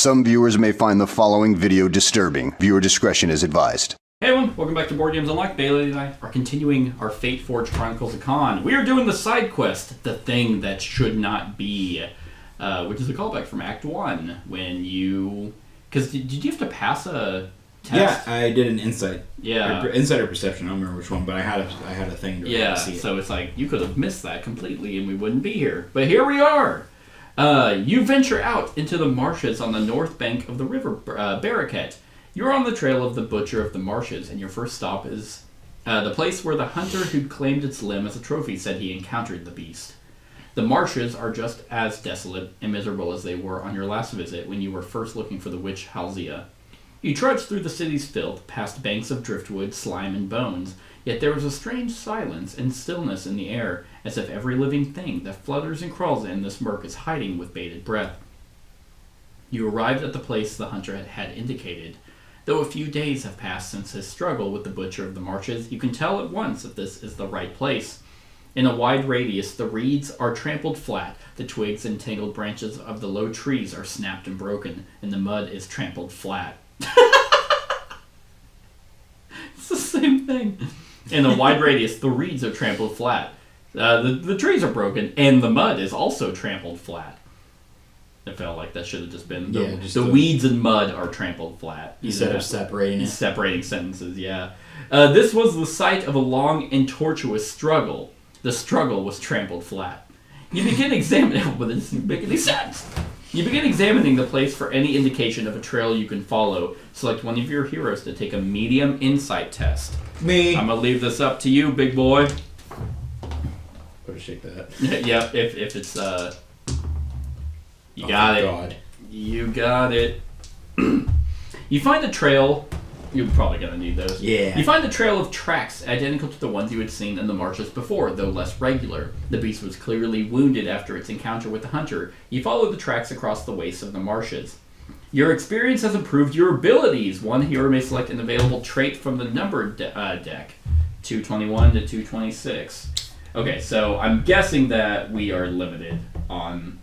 Some viewers may find the following video disturbing. Viewer discretion is advised. Hey everyone, welcome back to Board Games Unlocked. Bailey and I are continuing our Fateforge Chronicles of Kaan. We are doing the side quest, The Thing That Should Not Be, which is a callback from Act 1, when you... Because did you have to pass a test? Yeah, I did an insight. Yeah. Insight or perception, I don't remember which one, but I had a thing to see it. So it's like, you could have missed that completely and we wouldn't be here. But here we are! You venture out into the marshes on the north bank of the river Baraket. You're on the trail of the Butcher of the Marshes, and your first stop is the place where the hunter who'd claimed its limb as a trophy said he encountered the beast. The marshes are just as desolate and miserable as they were on your last visit when you were first looking for the witch Halzia. You trudged through the city's filth, past banks of driftwood, slime, and bones, yet there was a strange silence and stillness in the air, as if every living thing that flutters and crawls in this murk is hiding with bated breath. You arrived at the place the hunter had indicated. Though a few days have passed since his struggle with the Butcher of the Marshes, you can tell at once that this is the right place. In a wide radius, the reeds are trampled flat, the twigs and tangled branches of the low trees are snapped and broken, and the mud is trampled flat. It's the same thing. In a wide radius, the reeds are trampled flat. The trees are broken, and the mud is also trampled flat. It felt like that should have just been the weeds and mud are trampled flat. Instead of separating it. Separating sentences, yeah. This was the site of a long and tortuous struggle. The struggle was trampled flat. You begin examining... Well, this doesn't make any sense. You begin examining the place for any indication of a trail you can follow. Select one of your heroes to take a medium insight test. Me. I'm going to leave this up to you, big boy. Better shake that. Yep, if it's... You got it. God. You got it. You find a trail... You're probably going to need those. Yeah. You find a trail of tracks identical to the ones you had seen in the marshes before, though less regular. The beast was clearly wounded after its encounter with the hunter. You follow the tracks across the wastes of the marshes. Your experience has improved your abilities. One hero may select an available trait from the numbered deck. 221 to 226. Okay, so I'm guessing that we are limited on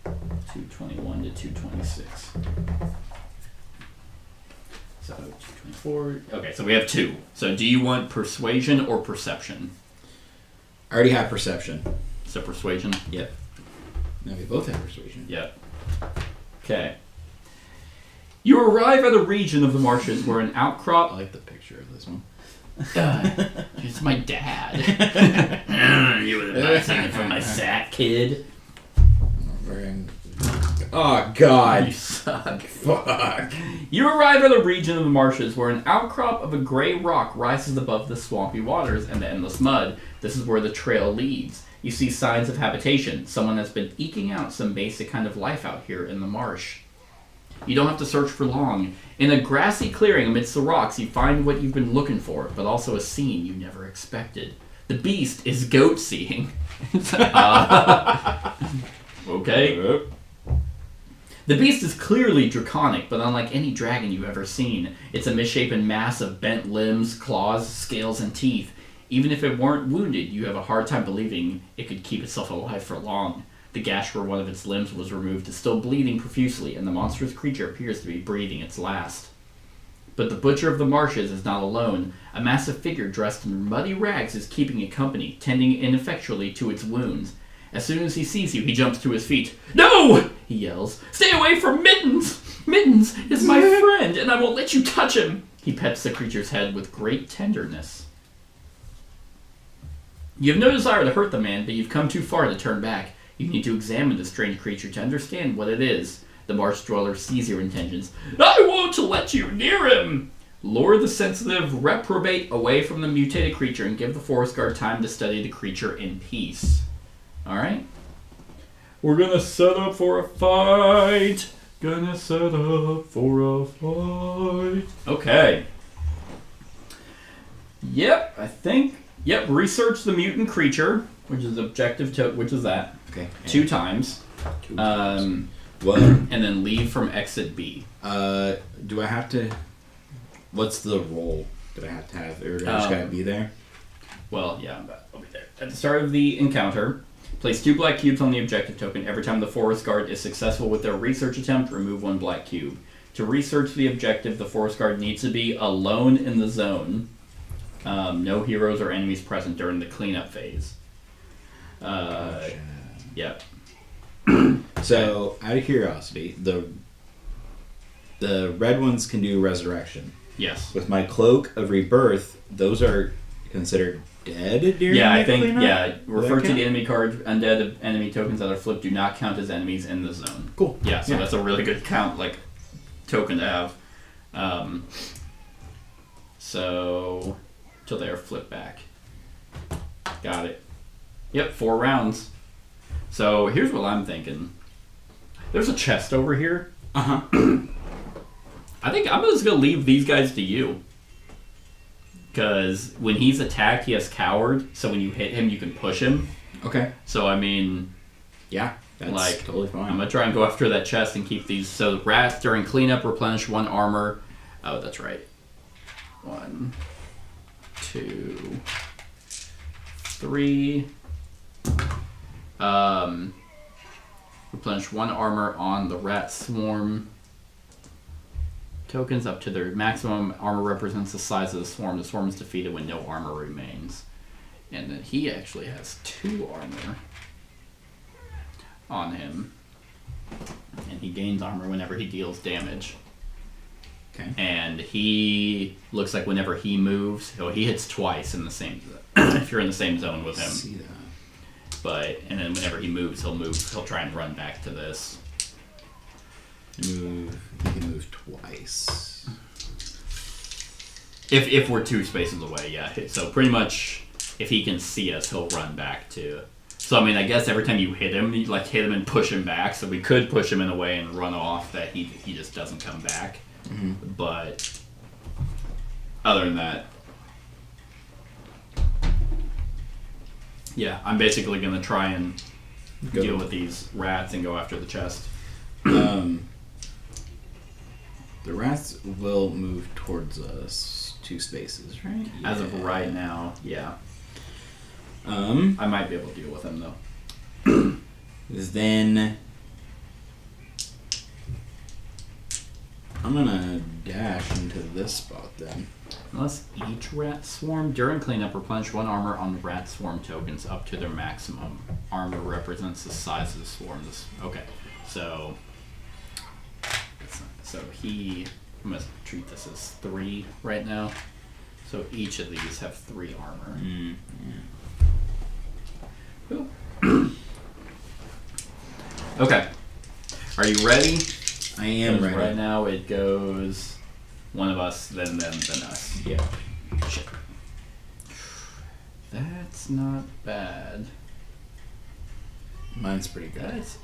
221 to 226. So 224. Okay, so we have two. So do you want persuasion or perception? I already have perception. So persuasion? Yep. Now we both have persuasion. Yep. Okay. You arrive at a region of the marshes where an outcrop... I like the picture of this one. It's my dad. You would have not seen it from my sack, kid. Oh, God. You suck. Fuck. You arrive at a region of the marshes where an outcrop of a gray rock rises above the swampy waters and the endless mud. This is where the trail leads. You see signs of habitation. Someone has been eking out some basic kind of life out here in the marsh. You don't have to search for long. In a grassy clearing amidst the rocks, you find what you've been looking for, but also a scene you never expected. The beast is goat-seeing. Okay. The beast is clearly draconic, but unlike any dragon you've ever seen. It's a misshapen mass of bent limbs, claws, scales, and teeth. Even if it weren't wounded, you have a hard time believing it could keep itself alive for long. The gash where one of its limbs was removed is still bleeding profusely, and the monstrous creature appears to be breathing its last. But the Butcher of the Marshes is not alone. A massive figure dressed in muddy rags is keeping it company, tending ineffectually to its wounds. As soon as he sees you, he jumps to his feet. "No!" he yells. "Stay away from Mittens! Mittens is my friend, and I won't let you touch him!" He pets the creature's head with great tenderness. You have no desire to hurt the man, but you've come too far to turn back. You need to examine the strange creature to understand what it is. The marsh dweller sees your intentions. "I won't let you near him!" Lure the sensitive reprobate away from the mutated creature and give the forest guard time to study the creature in peace. Alright? We're gonna set up for a fight. Gonna set up for a fight. Okay. Yep, I think. Yep, research the mutant creature, which is objective to, which is that. Okay. 2 times. What? And then leave from exit B. Do I have to... What's the role that I have to have? Or do I just gotta be there? Well, yeah, I'll be there. At the start of the encounter, Place 2 black cubes on the objective token. Every time the forest guard is successful with their research attempt, remove 1 black cube. To research the objective, the forest guard needs to be alone in the zone. No heroes or enemies present during the cleanup phase. Yep. So, out of curiosity, the red ones can do resurrection. Yes. With my cloak of rebirth, those are considered dead during Yeah, I the think, cleanup? yeah. Refer to count? the enemy card. Undead enemy tokens that are flipped do not count as enemies in the zone. Cool. Yeah, so that's a really good count, like, token to have. So, till they are flipped back. Got it. Yep, 4 rounds. So, here's what I'm thinking. There's a chest over here. Uh-huh. I think I'm just going to leave these guys to you. Because when he's attacked, he has coward. So when you hit him, you can push him. Okay. So, I mean... Yeah, that's like, totally fine. I'm going to try and go after that chest and keep these. So, rats during cleanup replenish 1 armor. Oh, that's right. 1, 2, 3. Replenish 1 armor on the rat swarm. Tokens up to their maximum armor represents the size of the swarm. The swarm is defeated when no armor remains. And then he actually has 2 armor on him. And he gains armor whenever he deals damage. Okay. And he looks like whenever he moves, he hits twice in the same if you're in the same zone with him. See that. But and then whenever he moves, he'll try and run back to this. He can move twice. If we're 2 spaces away, yeah. So pretty much if he can see us, he'll run back to. So I mean, I guess every time you hit him, you like hit him and push him back. So we could push him in a way and run off that he just doesn't come back. Mm-hmm. But other than that, yeah, I'm basically gonna try and deal with these rats and go after the chest. The rats will move towards us 2 spaces, right? As of right now, yeah. I might be able to deal with them though. Then I'm gonna dash into this spot then. Unless each rat swarm during cleanup replenish 1 armor on the rat swarm tokens up to their maximum. Armor represents the size of the swarm. Okay, so I'm gonna treat this as 3 right now. So each of these have 3 armor. Yeah. Okay, are you ready? I am ready. Right now it goes one of us, then them, then us. Yeah. Shit. That's not bad. Mine's pretty good. That's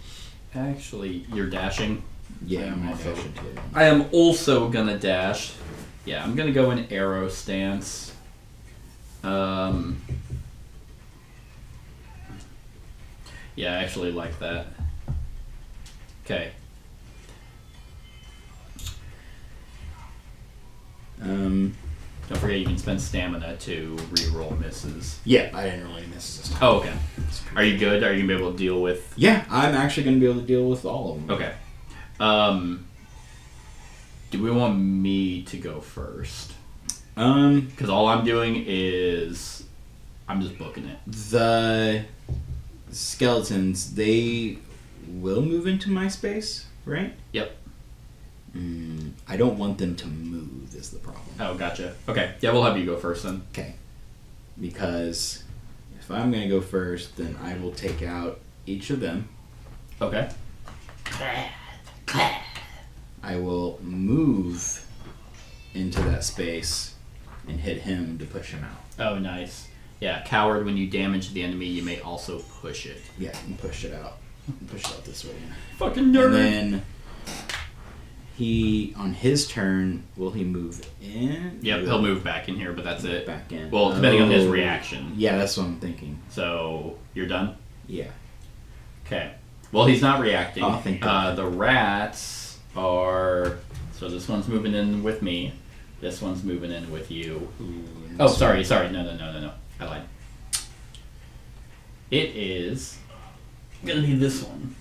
actually, you're dashing? Yeah, I'm I'm also- dashing too. I am also gonna dash. Yeah, I'm gonna go in arrow stance. Yeah, I actually like that. Okay. Don't forget you can spend stamina to reroll misses. Yeah, I didn't really miss this time. Oh, okay. Are you good? Are you gonna be able to deal with? Yeah, I'm actually gonna be able to deal with all of them. Okay. Do we want me to go first? Because all I'm doing is I'm just booking it. The skeletons, they will move into my space, right? Yep. I don't want them to move is the problem. Oh, gotcha. Okay. Yeah, we'll have you go first then. Okay. Because if I'm going to go first, then I will take out each of them. Okay. I will move into that space and hit him to push him out. Oh, nice. Yeah, coward, when you damage the enemy, you may also push it. Yeah, and push it out. Push it out this way. Fucking nerd! And then he, on his turn, will he move in? Yep, he'll move back in here, but that's it. Back in. Well, depending on his reaction. Yeah, that's what I'm thinking. So, you're done? Yeah. Okay. Well, he's not reacting. Oh, thank God. The rats are... So this one's moving in with me. This one's moving in with you. Ooh, Oh, sorry. No. I lied. It is gonna be this one.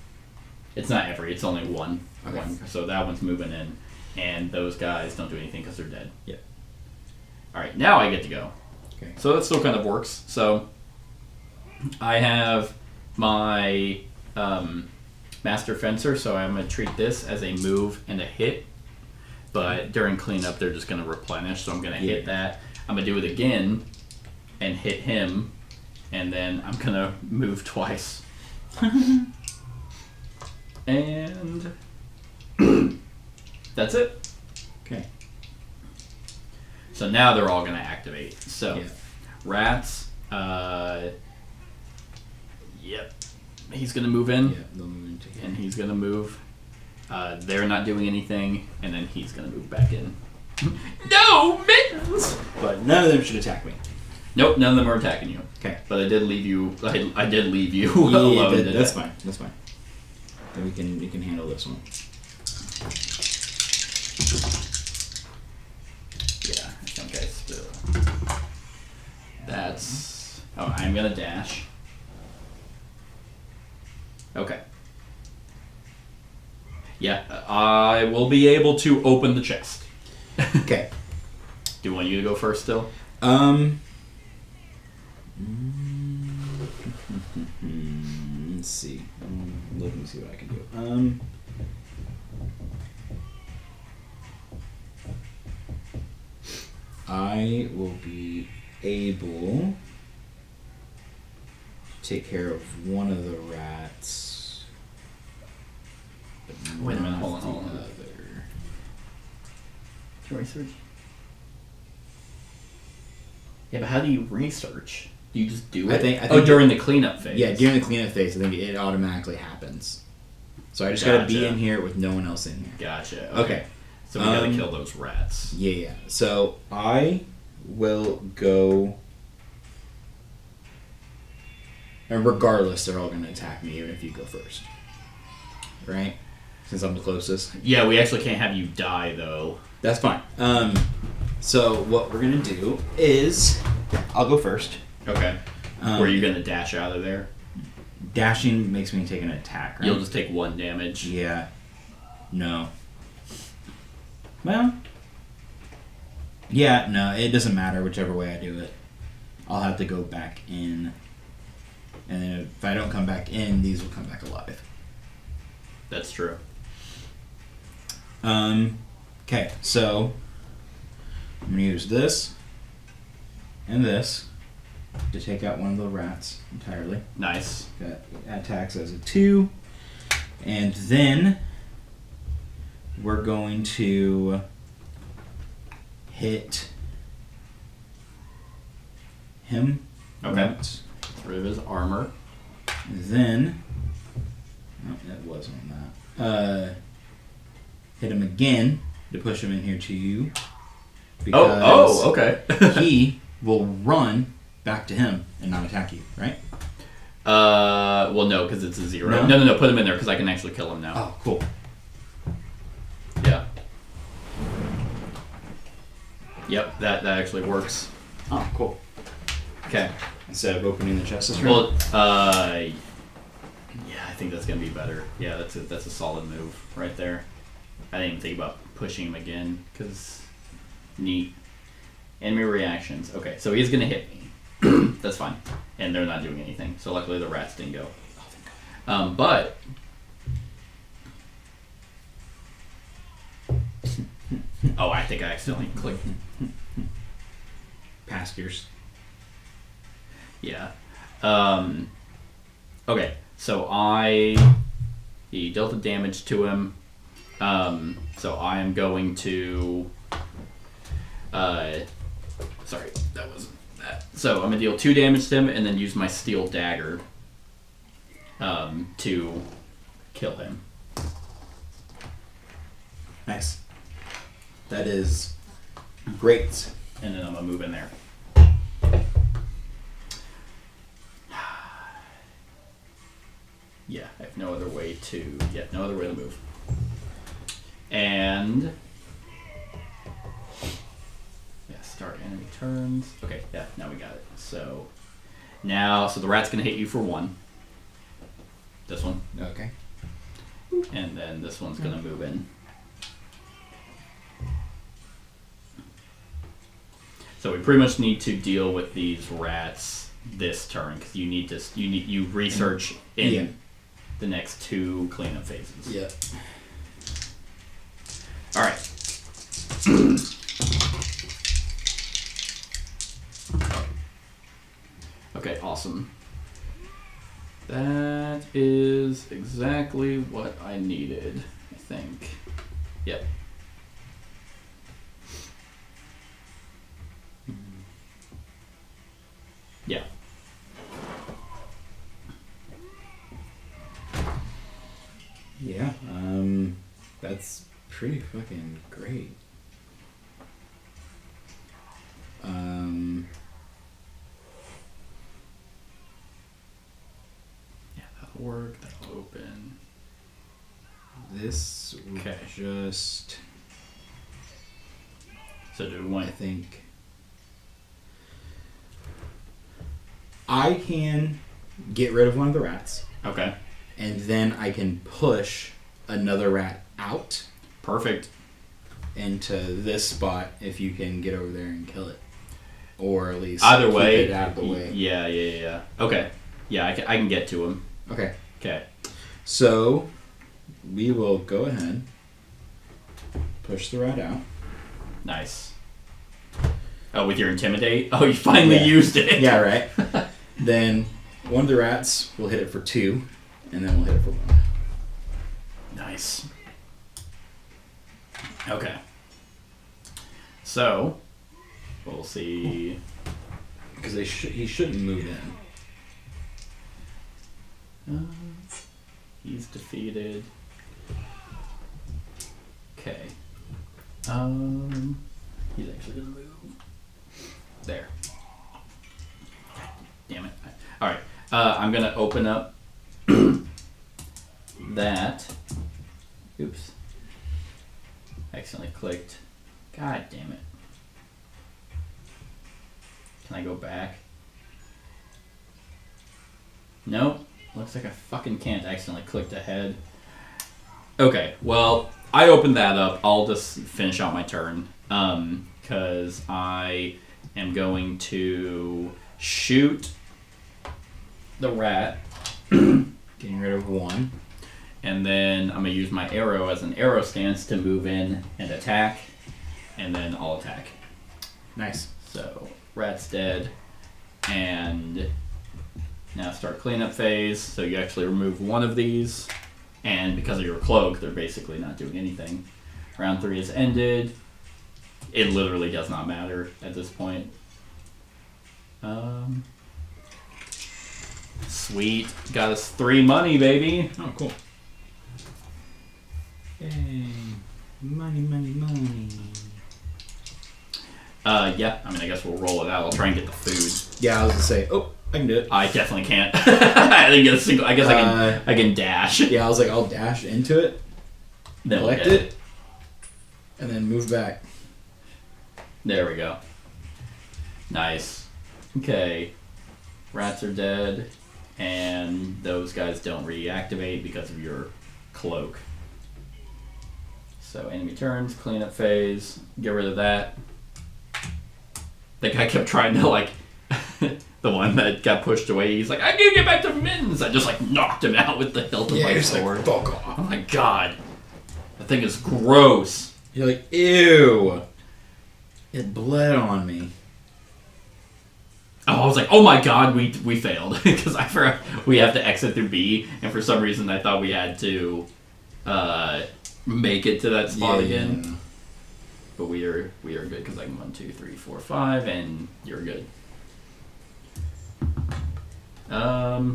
It's not every. It's only one. Okay. So that one's moving in, and those guys don't do anything because they're dead. Yeah. All right, now I get to go. Okay. So that still kind of works. So I have my master fencer, so I'm gonna treat this as a move and a hit. But during cleanup, they're just gonna replenish. So I'm gonna hit that. I'm gonna do it again, and hit him, and then I'm gonna move twice. And that's it. Okay. So now they're all going to activate. So, Yeah. rats, yep. He's going to move in, Yeah, they'll move into here. and he's going to move. They're not doing anything, and then he's going to move back in. No, mittens! But none of them should attack me. Nope, none of them are attacking you. Okay. But I did leave you. I did leave you alone. That's fine. That's fine. Then we can handle this one. Yeah, I think I still. That's. Oh, I'm gonna dash. Okay. Yeah, I will be able to open the chest. Okay. Do you want you to go first still? Let's see. Let me see what I can do. I will be able to take care of one of the rats. But Wait a minute, not hold on. the other. Can research? Yeah, but how do you research? Do you just do it? I think during the cleanup phase. Yeah, during the cleanup phase, I think it automatically happens. So I just gotta be Gotcha. in here with no one else in here. Gotcha. Okay. So we gotta kill those rats. Yeah. So I will go. And regardless, they're all gonna attack me, even if you go first. Right? Since I'm the closest. Yeah, we actually can't have you die though. That's fine. So what we're gonna do is, I'll go first. Okay. Were you gonna dash out of there? Dashing makes me take an attack, right? You'll just take 1 damage. Yeah. No. Well. Yeah, no, it doesn't matter whichever way I do it. I'll have to go back in. And then if I don't come back in, these will come back alive. That's true. Okay, so I'm gonna use this and this to take out one of the rats entirely. Nice. That attacks as a 2. And then we're going to hit him. Okay. once. Get rid of his armor. Then, no, that wasn't that. Hit him again to push him in here to you. Okay. He will run back to him and not attack you, right? Well, no, because it's a 0. No? No. Put him in there because I can actually kill him now. Oh, cool. Yeah. Yep, that actually works. Oh, cool. Okay. Instead of opening the chest this round? Well, yeah, I think that's gonna be better. Yeah, that's a solid move right there. I didn't even think about pushing him again because neat. Enemy reactions. Okay, so he's gonna hit me. That's fine, and they're not doing anything. So luckily the rats didn't go. But I think I accidentally clicked. Past yours. Yeah. Okay, so he dealt the damage to him. So I am going to sorry, that wasn't that. So I'm gonna deal 2 damage to him and then use my steel dagger to kill him. Nice. That is great. And then I'm gonna move in there. Yeah, I have no other way to move. And yeah, start enemy turns. Okay, yeah, now we got it. So the rat's gonna hit you for 1. This one. Okay. And then this one's going to move in. So we pretty much need to deal with these rats this turn because you research in the next 2 cleanup phases. Yeah. All right. Okay, awesome. That is exactly what I needed, I think. Yep. Yeah. Yeah. That's pretty fucking great. Yeah, that'll work. That'll open. This would Okay. just... So do we want... I think... I can get rid of one of the rats, Okay. and then I can push another rat out Perfect. into this spot if you can get over there and kill it. Or at least Either keep way. it out of the way. Yeah. Okay. Yeah, I can get to him. Okay. Okay. So, we will go ahead, push the rat out. Nice. Oh, with your intimidate? Oh, you finally Yeah. used it. Yeah, right. Then one of the rats will hit it for 2, and then we'll hit it for 1. Nice. Okay. So, we'll see. Because he shouldn't move in. He's defeated. Okay. He's actually gonna move. There. Damn it. Alright. I'm gonna open up that. Oops. Accidentally clicked. God damn it. Can I go back? Nope. Looks like I fucking can't. Accidentally clicked ahead. Okay, well, I opened that up. I'll just finish out my turn. Because I am going to shoot the rat. Getting rid of 1. And then I'm going to use my arrow as an arrow stance to move in and attack. And then I'll attack. Nice. So, rat's dead. And now start cleanup phase. So you actually remove one of these. And because of your cloak, they're basically not doing anything. Round 3 is ended. It literally does not matter at this point. Sweet. Got us 3 money, baby. Oh, cool. Yay. Money. Yeah. I mean, I guess we'll roll it out. I'll try and get the food. Yeah, I was going to say, I can do it. I definitely can't. I didn't get a single. I guess I can dash. Yeah, I was like, I'll dash into it, Then collect we'll it, and then move back. There we go. Nice. Okay. Rats are dead, and those guys don't reactivate because of your cloak. So enemy turns, cleanup phase, get rid of that. The guy kept trying to the one that got pushed away, he's like, I can get back to mittens. I just knocked him out with the hilt of my sword. Like, fuck off. Oh my god. That thing is gross. You're like, ew. It bled on me. Oh, I was like, oh my god, we failed. Because I forgot we have to exit through B, and for some reason I thought we had to make it to that spot again. But we are good, because I can 1, 2, 3, 4, 5, and you're good.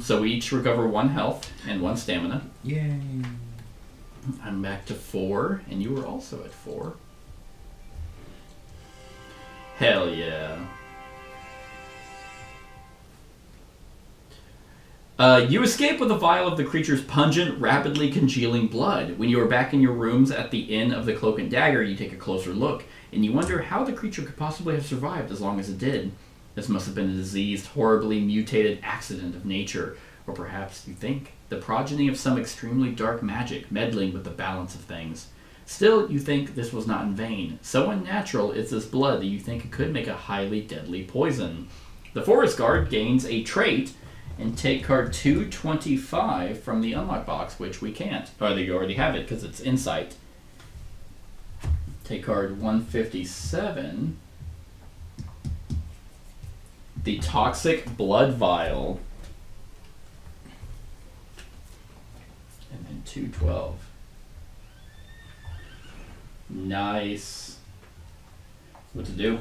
So we each recover 1 health and 1 stamina. Yay. I'm back to 4, and you were also at 4. Hell yeah. You escape with a vial of the creature's pungent, rapidly congealing blood. When you are back in your rooms at the Inn of the Cloak and Dagger, you take a closer look, and you wonder how the creature could possibly have survived as long as it did. This must have been a diseased, horribly mutated accident of nature, or perhaps you think the progeny of some extremely dark magic meddling with the balance of things. Still, you think this was not in vain. So unnatural is this blood that you think it could make a highly deadly poison. The Forest Guard gains a trait and take card 225 from the unlock box, which we can't. Or you already have it because it's Insight. Take card 157. The Toxic Blood Vial. And then 212. Nice. What to do?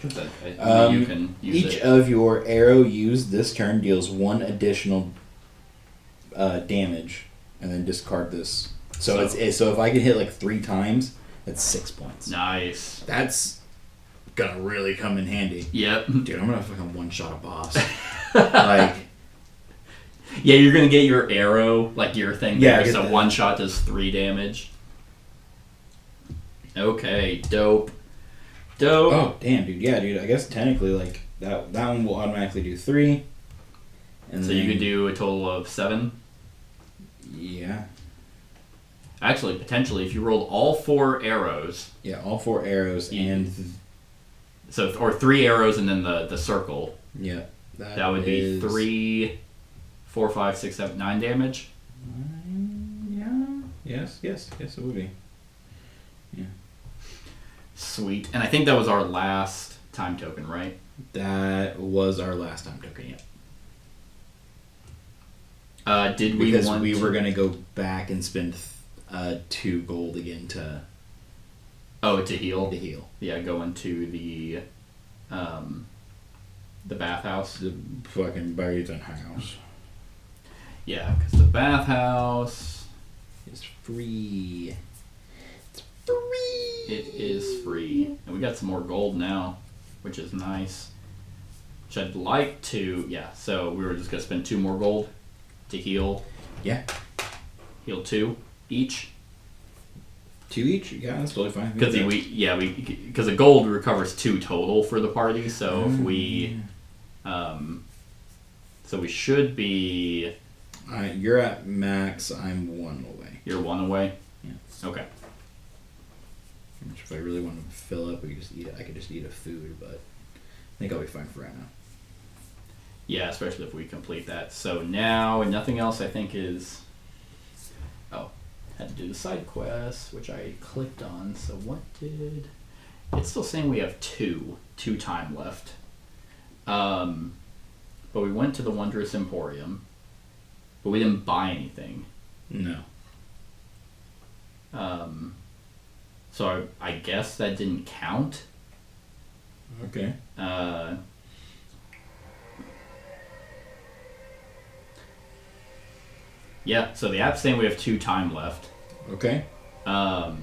Because you can use each it. of your arrow used this turn deals 1 additional damage, and then discard this. So if I can hit like 3 times, that's 6 points. Nice. That's gonna really come in handy. Yep. Dude, I'm gonna fucking one-shot a boss. Like, yeah, you're gonna get your arrow, like your thing. Yeah, there, so that. 1 shot does 3 damage. Okay, dope. oh damn, dude. Yeah, dude. I guess technically, like that one will automatically do 3. And So then, you could do a total of 7. Yeah. Actually, potentially, if you rolled all 4 arrows. Yeah, all 4 arrows So, or 3 arrows and then the circle. yeah. That would be 3, 4, 5, 6, 7, 9 damage. Yeah. Yes, it would be. Yeah. Sweet. And I think that was our last time token, right? That was our last time token, yeah. Did we Because want we to... were going to go back and spend 2 gold again to to heal? to heal. Yeah, go into the bathhouse. The fucking bathing house. Yeah, because the bathhouse... It's free. It is free. And we got some more gold now, which is nice. Which I'd like to... Yeah, so we were just going to spend 2 more gold to heal. Yeah. Heal 2 each. 2 each? Yeah, that's totally fine. Because because the gold recovers 2 total for the party, so if we... so we should be... You're at max, I'm 1 away. You're 1 away? Yeah. Okay. Which if I really want to fill up, I could just eat a food, but I think I'll be fine for right now. Yeah, especially if we complete that. So now, nothing else I think is... Oh, had to do the side quests, which I clicked on. So what did... It's still saying we have 2 time left. But we went to the Wondrous Emporium, but we didn't buy anything. No. So I guess that didn't count. Okay. Yeah, so the app's saying we have 2 time left. Okay. So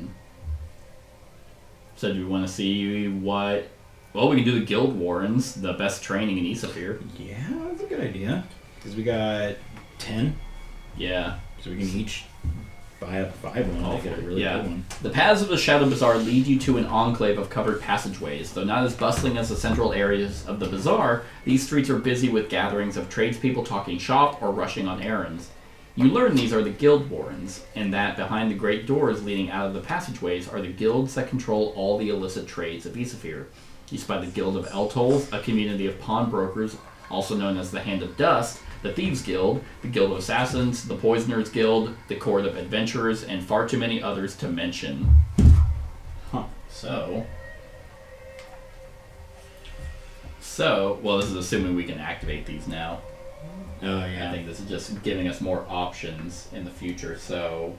do we want to see what... Well, we can do the Guild Warrens, the best training in Isafir. Yeah, that's a good idea. Because we got 10, Yeah. so we can each buy up 5 one and make it a really good one. The paths of the Shadow Bazaar lead you to an enclave of covered passageways. Though not as bustling as the central areas of the bazaar, these streets are busy with gatherings of tradespeople talking shop or rushing on errands. You learn these are the Guild Warrens, and that behind the great doors leading out of the passageways are the guilds that control all the illicit trades of Isafir. You spy the Guild of Eltolls, a community of pawnbrokers, also known as the Hand of Dust, the Thieves Guild, the Guild of Assassins, the Poisoners Guild, the Court of Adventurers, and far too many others to mention. Huh. So, well, this is assuming we can activate these now. Oh, yeah. I think this is just giving us more options in the future. So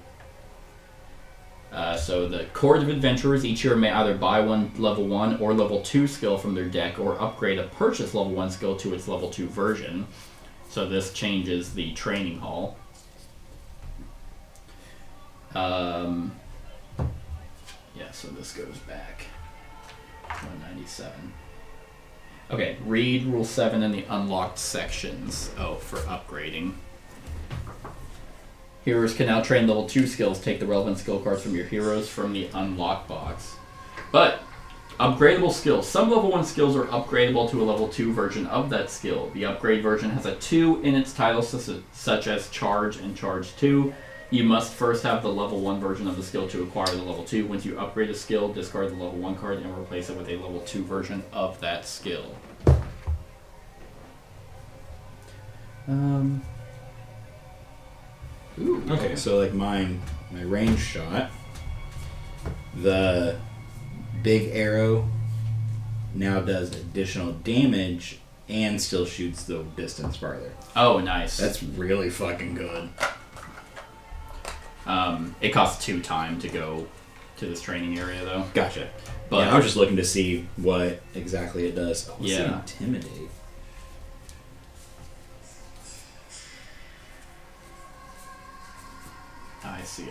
the Court of Adventurers each year may either buy one level 1 or level 2 skill from their deck or upgrade a purchase level 1 skill to its level 2 version. So this changes the training hall. Yeah, so this goes back 197. Okay, read Rule 7 in the unlocked sections. Oh, for upgrading. Heroes can now train level 2 skills. Take the relevant skill cards from your heroes from the unlock box. But Upgradable skills. Some level 1 skills are upgradable to a level 2 version of that skill. The upgrade version has a 2 in its title, such as Charge and Charge 2. You must first have the level 1 version of the skill to acquire the level 2. Once you upgrade a skill, discard the level 1 card and replace it with a level 2 version of that skill. Ooh, Okay, so like my range shot, the big arrow now does additional damage and still shoots the distance farther. Oh, nice. That's really fucking good. It costs 2 time to go to this training area, though. Gotcha. But Yeah, I was just looking to see what exactly it does. Oh, what's Yeah. Intimidate? I see.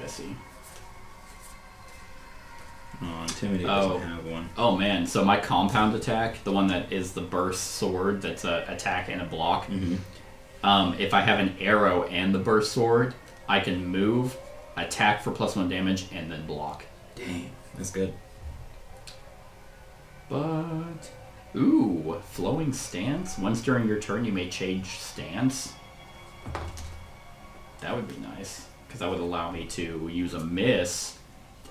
Oh, Intimidate Oh. doesn't have one. Oh man, so my compound attack, the one that is the burst sword, that's a attack and a block. Mm-hmm. If I have an arrow and the burst sword, I can move, attack for +1 damage, and then block. Dang, that's good. But ooh, flowing stance. Once during your turn, you may change stance. That would be nice, because that would allow me to use a miss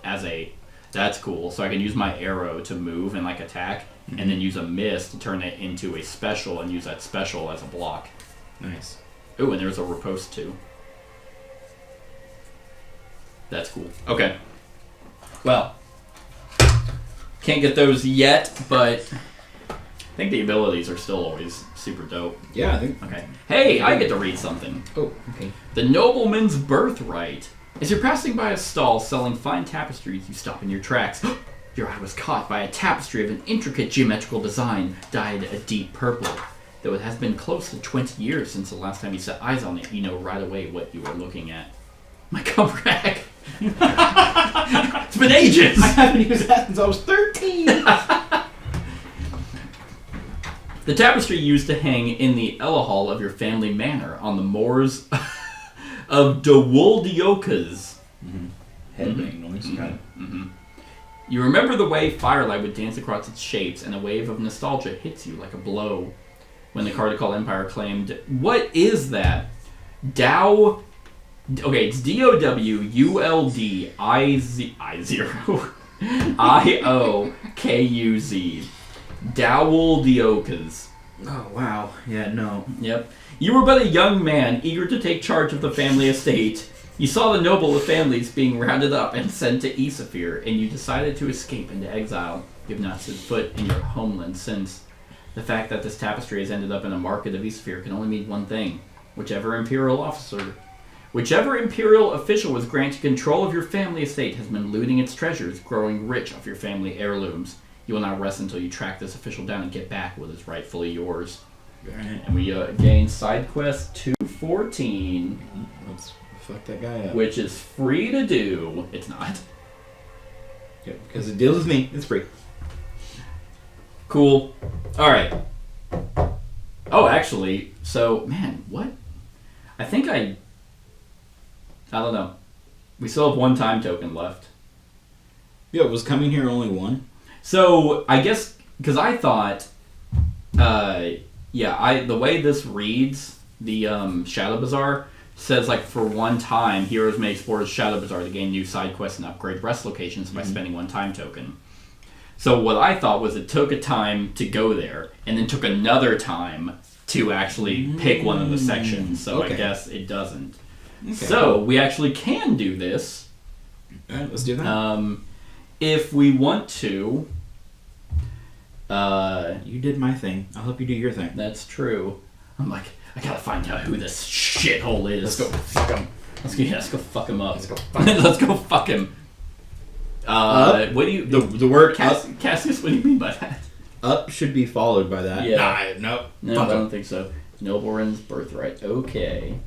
as a. That's cool. So I can use my arrow to move and like attack, and then use a miss to turn it into a special and use that special as a block. Nice. Ooh, and there's a riposte too. That's cool. Okay. Well, can't get those yet, but I think the abilities are still always super dope. Yeah, I think. Okay. Hey, I get to read something. Oh, okay. The Nobleman's Birthright. As you're passing by a stall selling fine tapestries, you stop in your tracks. Your eye was caught by a tapestry of an intricate geometrical design dyed a deep purple. Though it has been close to 20 years since the last time you set eyes on it, you know right away what you were looking at. My cum rack. It's been ages. I haven't used that since I was 13. The tapestry used to hang in the Ella Hall of your family manor on the moors of Dewoldeokas. Headbang noise. Okay. You remember the way firelight would dance across its shapes, and a wave of nostalgia hits you like a blow. When the Cardinal Empire claimed, "What is that?" Dow. Okay, it's DOWULDIOKUZ. Dowoldeokas. Oh, wow. Yeah, no. Yep. You were but a young man, eager to take charge of the family estate. You saw the noble of families being rounded up and sent to Isafir, and you decided to escape into exile. You have not set foot in your homeland since. The fact that this tapestry has ended up in a market of Isafir can only mean one thing. Whichever imperial official was granted control of your family estate has been looting its treasures, growing rich off your family heirlooms. You will not rest until you track this official down and get back what is rightfully yours. Alright. And we gain side quest 214, Let's fuck that guy up. which is free to do. It's not. Yep, because it deals with me. It's free. Cool. Alright. Oh, actually, so, man, what? I think I don't know. We still have 1 time token left. Yeah, was coming here only one? So, I guess, because I thought, the way this reads, the Shadow Bazaar, says, like, for 1 time, heroes may explore Shadow Bazaar to gain new side quests and upgrade rest locations by spending 1 time token. So what I thought was it took a time to go there, and then took another time to actually pick one of the sections, so Okay. I guess it doesn't. Okay. So, we actually can do this. Alright, let's do that. If we want to. You did my thing. I'll help you do your thing. That's true. I'm like, I gotta find out who this shithole is. Let's go fuck him. Let's go fuck him up. Let's go fuck him. Let's go fuck him. What do you... The word up, Cassius, what do you mean by that? up should be followed by that. Yeah. Nope. No, Fuck I him. don't think so. Nobleman's Birthright. Okay.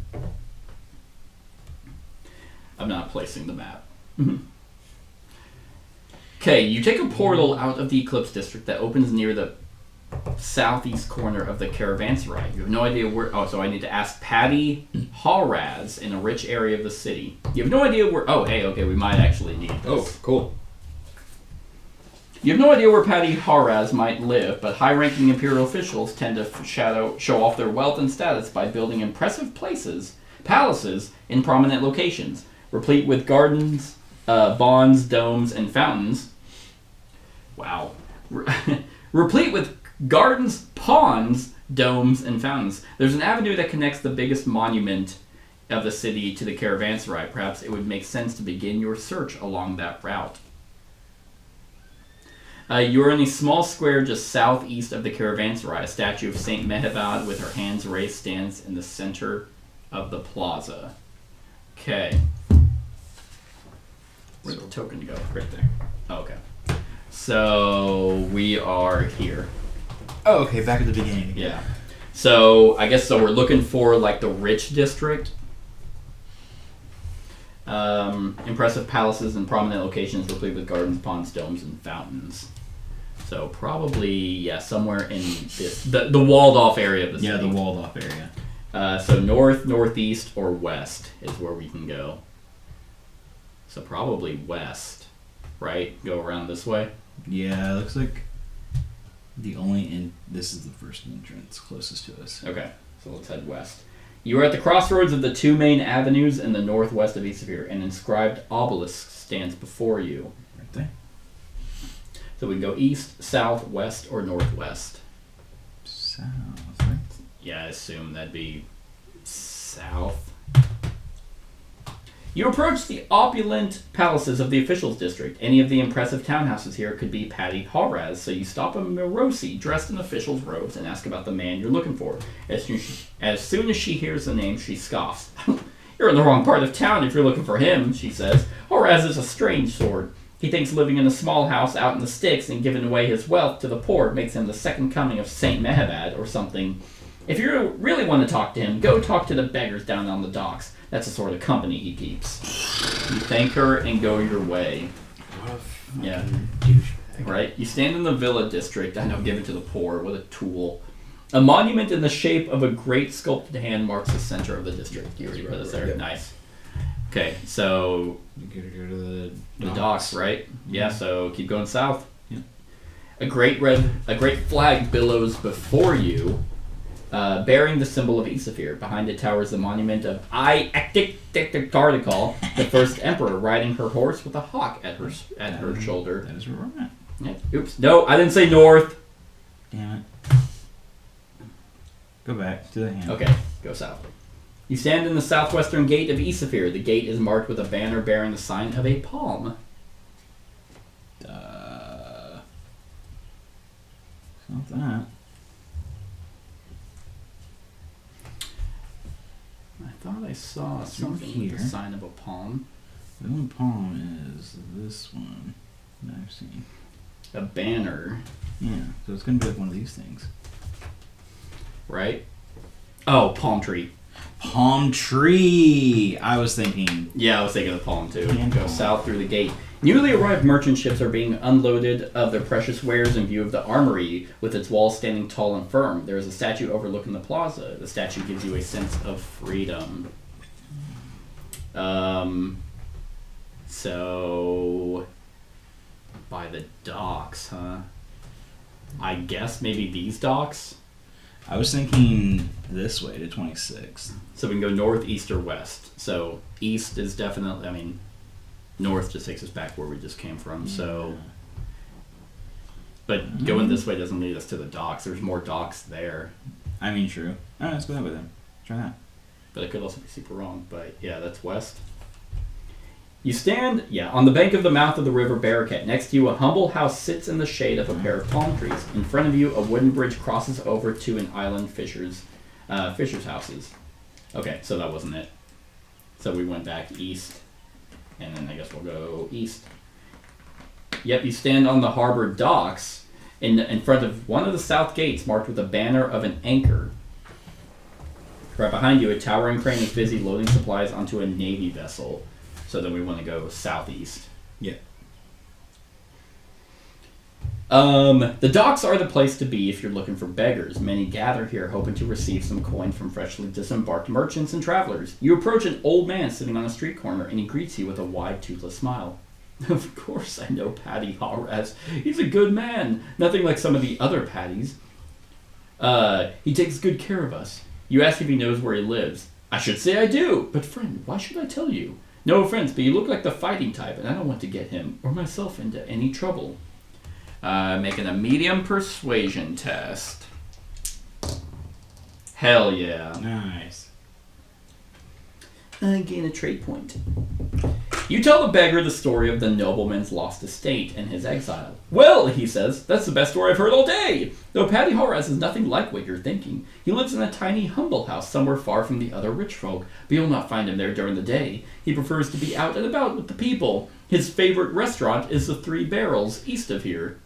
I'm not placing the map. Okay, you take a portal out of the Eclipse District that opens near the southeast corner of the Caravanserai. You have no idea where... Oh, so I need to ask Patty Halraz in a rich area of the city. You have no idea where... Oh, hey, okay, we might actually need this. Oh, cool. You have no idea where Paddy Haraz might live, but high-ranking Imperial officials tend to show off their wealth and status by building impressive palaces in prominent locations, replete with gardens, bonds, domes, and fountains. Wow. Replete with gardens, ponds, domes, and fountains. There's an avenue that connects the biggest monument of the city to the caravanserai. Perhaps it would make sense to begin your search along that route. You are in a small square just southeast of the caravanserai. A statue of Saint Mehevad with her hands raised stands in the center of the plaza. Okay. Where'd the token go? Right there. Oh, okay. So we are here. Oh, okay, back at the beginning again. Yeah. So I guess we're looking for like the rich district. Impressive palaces and prominent locations replete with gardens, ponds, domes, and fountains. So probably somewhere in this the walled off area of the city. Yeah, the walled off area. So north, northeast, or west is where we can go. So probably west, right? Go around this way. Yeah, it looks like this is the first entrance closest to us. Okay, so let's head west. You are at the crossroads of the two main avenues in the northwest of Isafir. An inscribed obelisk stands before you. Right there. So we can go east, south, west, or northwest. South, right? Yeah, I assume that'd be south. You approach the opulent palaces of the officials district. Any of the impressive townhouses here could be Paddy Haraz, so you stop a Mirosi dressed in official's robes and ask about the man you're looking for. As soon as she hears the name, she scoffs. You're in the wrong part of town if you're looking for him, she says. Haraz is a strange sort. He thinks living in a small house out in the sticks and giving away his wealth to the poor makes him the second coming of Saint Mehevad or something. If you really want to talk to him, go talk to the beggars down on the docks. That's the sort of company he keeps. You thank her and go your way. Yeah. Right? You stand in the villa district. I know, give it to the poor. What a tool. A monument in the shape of a great sculpted hand marks the center of the district. You already read this there? Yep. Nice. Okay, so You gotta go to the docks, right? Yeah, so keep going south. Yeah. A great flag billows before you, bearing the symbol of Isafir. Behind it towers the monument of Gardical, the first emperor, riding her horse with a hawk at her shoulder. That is where we're at. Yeah. Oops. No, I didn't say north. Damn it. Go back to the hand. Okay, go south. You stand in the southwestern gate of Isafir. The gate is marked with a banner bearing the sign of a palm. It's not that. I thought I saw something here. with the sign of a palm. The only palm is this one that I've seen. A banner, Yeah, so it's gonna be like one of these things. right? Oh, palm tree. Palm tree! I was thinking. Yeah, I was thinking of palm too. And Go palm. south through the gate. Newly arrived merchant ships are being unloaded of their precious wares in view of the armory, with its walls standing tall and firm. There is a statue overlooking the plaza. The statue gives you a sense of freedom. So by the docks, huh? I guess maybe these docks. I was thinking this way to 26th. So we can go north, east, or west. So east is definitely, north just takes us back where we just came from. So, but going this way doesn't lead us to the docks. There's more docks there. I mean, true. Alright, let's go that way then. Try that. But it could also be super wrong. But yeah, that's west. You stand, on the bank of the mouth of the river Baraket. Next to you, a humble house sits in the shade of a pair of palm trees. In front of you, a wooden bridge crosses over to an island fisher's houses. Okay, so that wasn't it. So we went back east, and then I guess we'll go east. Yep, you stand on the harbor docks in front of one of the south gates marked with a banner of an anchor. Right behind you, a towering crane is busy loading supplies onto a navy vessel. So then we want to go southeast. Yeah. The docks are the place to be if you're looking for beggars. Many gather here hoping to receive some coin from freshly disembarked merchants and travelers. You approach an old man sitting on a street corner, and he greets you with a wide, toothless smile. Of course I know Paddy Horace. He's a good man. Nothing like some of the other Paddies. He takes good care of us. You ask if he knows where he lives. I should say I do. But friend, why should I tell you? No offense, but you look like the fighting type, and I don't want to get him or myself into any trouble. Making a medium persuasion test. Hell yeah. Nice. Gain a trait point. You tell the beggar the story of the nobleman's lost estate and his exile. Well, he says, that's the best story I've heard all day. Though Paddy Horace is nothing like what you're thinking. He lives in a tiny, humble house somewhere far from the other rich folk, but you'll not find him there during the day. He prefers to be out and about with the people. His favorite restaurant is the Three Barrels east of here.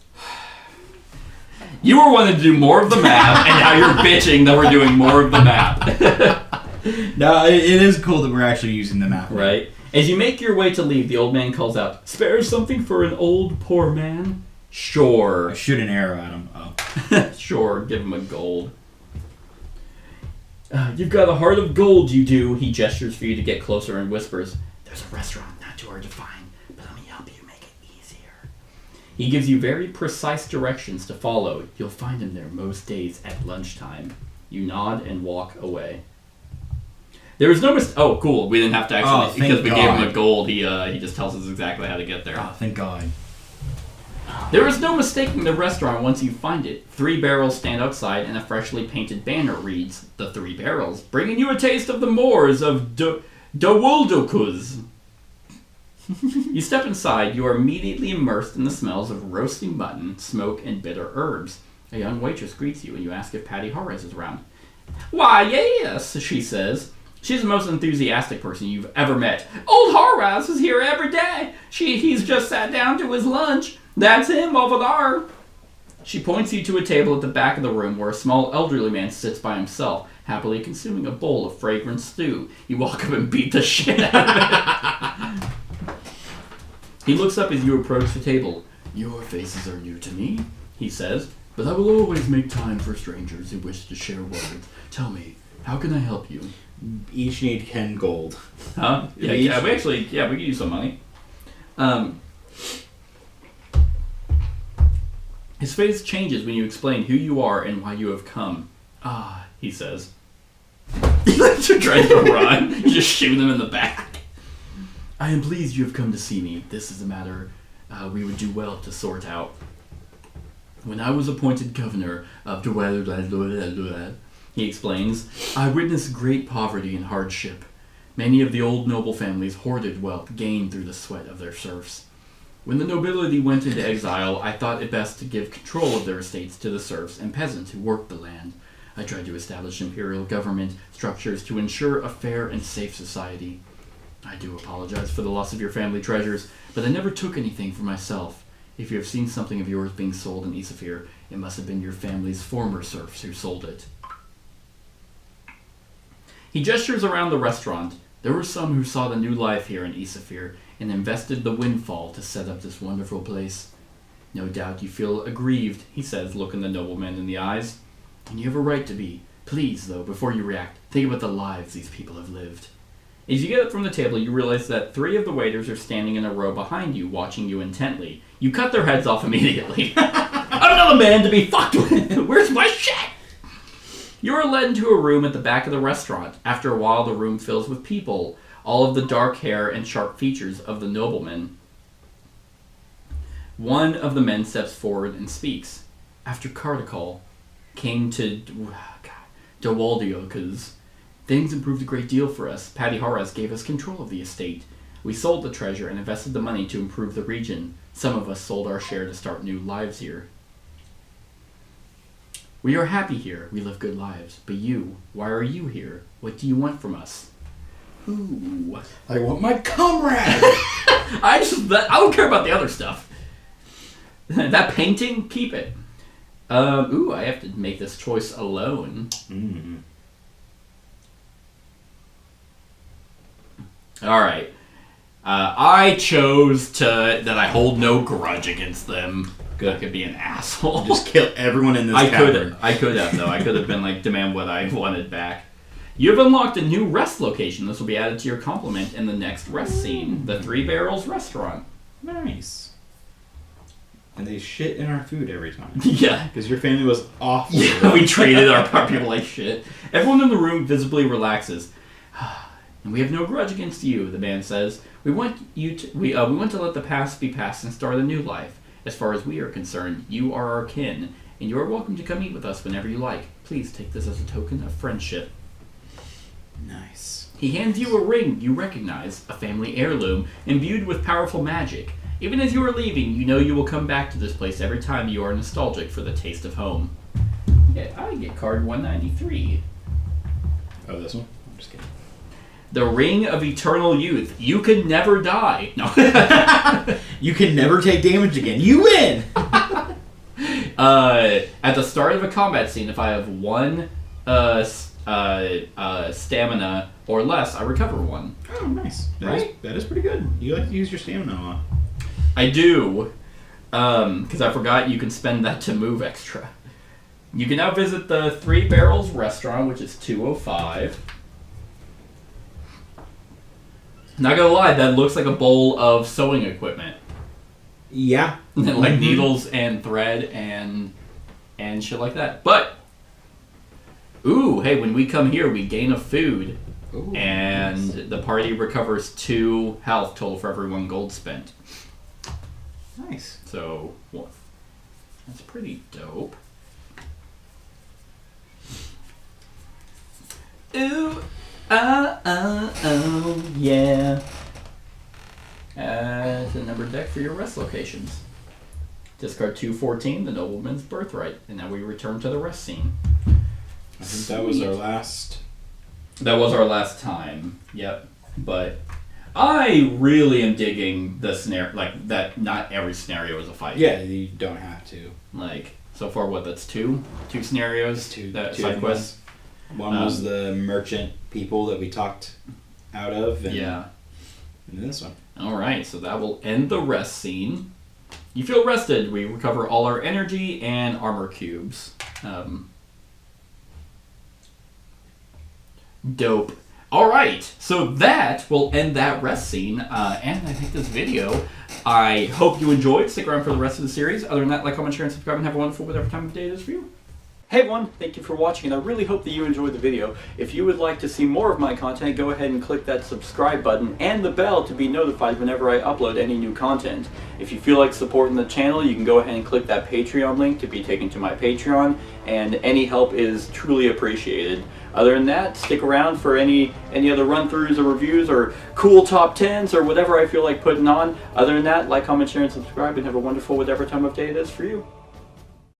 You were wanting to do more of the map, and now you're bitching that we're doing more of the map. No, it is cool that we're actually using the map. Right. As you make your way to leave, the old man calls out, "Spare something for an old poor man?" Sure. I shoot an arrow at him. Oh. Sure, give him a gold. You've got a heart of gold, you do. He gestures for you to get closer and whispers, "There's a restaurant not too hard to find, but let me help you make it easier." He gives you very precise directions to follow. You'll find him there most days at lunchtime. You nod and walk away. There was no oh, cool. We didn't have to actually, because we gave him a gold, he just tells us exactly how to get there. Oh, thank God. There is no mistaking the restaurant once you find it. 3 barrels stand outside, and a freshly painted banner reads, "The 3 Barrels, bringing you a taste of the moors of Dowuldokuz." You step inside, you are immediately immersed in the smells of roasting mutton, smoke, and bitter herbs. A young waitress greets you, and you ask if Paddy Horace is around. "Why, yes," she says. She's the most enthusiastic person you've ever met. "Old Horace is here every day. He's just sat down to his lunch. That's him over there." She points you to a table at the back of the room where a small elderly man sits by himself, happily consuming a bowl of fragrant stew. You walk up and beat the shit out of it. He looks up as you approach the table. "Your faces are new to me," he says, "but I will always make time for strangers who wish to share words. Tell me, how can I help you?" Each need 10 gold. Huh? Yeah, we could use some money. His face changes when you explain who you are and why you have come. "Ah," he says. You're trying to run. You just shoot him in the back. "I am pleased you have come to see me. This is a matter we would do well to sort out. When I was appointed governor of Dwell, he explains, I witnessed great poverty and hardship. Many of the old noble families hoarded wealth gained through the sweat of their serfs. When the nobility went into exile, I thought it best to give control of their estates to the serfs and peasants who worked the land. I tried to establish imperial government structures to ensure a fair and safe society. I do apologize for the loss of your family treasures, but I never took anything for myself. If you have seen something of yours being sold in Isafir, it must have been your family's former serfs who sold it." He gestures around the restaurant. There were some who saw the new life here in Isafir and invested the windfall to set up this wonderful place. No doubt you feel aggrieved, he says, looking the nobleman in the eyes. And you have a right to be. Please, though, before you react, think about the lives these people have lived. As you get up from the table, you realize that 3 of the waiters are standing in a row behind you, watching you intently. You cut their heads off immediately. I'm not a man to be fucked with. Where's my shit? You are led into a room at the back of the restaurant. After a while, the room fills with people, all of the dark hair and sharp features of the nobleman. One of the men steps forward and speaks. After Cardicol came to Dowuldokuz, things improved a great deal for us. Paddy Horace gave us control of the estate. We sold the treasure and invested the money to improve the region. Some of us sold our share to start new lives here. We are happy here. We live good lives. But you, why are you here? What do you want from us? Ooh. I want my comrade! I don't care about the other stuff. That painting, keep it. I have to make this choice alone. Mm. Alright. I chose that I hold no grudge against them. Good. I could be an asshole. Just kill everyone in this tavern. I could have, though. I could have been like, demand what I wanted back. You have unlocked a new rest location. This will be added to your complement in the next rest scene. The 3 Barrels restaurant. Nice. And they shit in our food every time. Yeah. Because your family was awful. Yeah, we treated our people like shit. Everyone in the room visibly relaxes. And we have no grudge against you, the man says. We want to let the past be past and start a new life. As far as we are concerned, you are our kin, and you are welcome to come eat with us whenever you like. Please take this as a token of friendship. Nice. He hands you a ring you recognize, a family heirloom, imbued with powerful magic. Even as you are leaving, you know you will come back to this place every time you are nostalgic for the taste of home. Yeah, I get card 193. Oh, this one? I'm just kidding. The Ring of Eternal Youth. You can never die. No. You can never take damage again. You win! At the start of a combat scene, if I have one stamina or less, I recover one. Oh, nice. That is pretty good. You like to use your stamina a lot. I do. Because I forgot you can spend that to move extra. You can now visit the Three Barrels restaurant, which is 205. Not gonna lie, that looks like a bowl of sewing equipment. Yeah. Like needles and thread and shit like that. But, ooh, hey, when we come here, we gain a food. Ooh, and nice. The party recovers 2 health total for every 1 gold spent. Nice. So, well, that's pretty dope. Ooh, oh, yeah. It's a numbered deck for your rest locations. Discard 214, the nobleman's birthright. And now we return to the rest scene. I think that was our last... That was our last time. Yep. But I really am digging the scenario, like, that not every scenario is a fight. Yeah, you don't have to. Like, so far, what, that's 2 scenarios? Two side quests? One was the merchant people that we talked out of. And, Yeah. And this one. Alright, so that will end the rest scene. You feel rested. We recover all our energy and armor cubes. Dope. Alright, so that will end that rest scene, and I think this video. I hope you enjoyed. Stick around for the rest of the series. Other than that, like, comment, share, and subscribe, and have a wonderful whatever time of day it is for you. Hey everyone, thank you for watching, and I really hope that you enjoyed the video. If you would like to see more of my content, go ahead and click that subscribe button and the bell to be notified whenever I upload any new content. If you feel like supporting the channel, you can go ahead and click that Patreon link to be taken to my Patreon, and any help is truly appreciated. Other than that, stick around for any other run-throughs or reviews or cool top 10s or whatever I feel like putting on. Other than that, like, comment, share, and subscribe, and have a wonderful whatever time of day it is for you.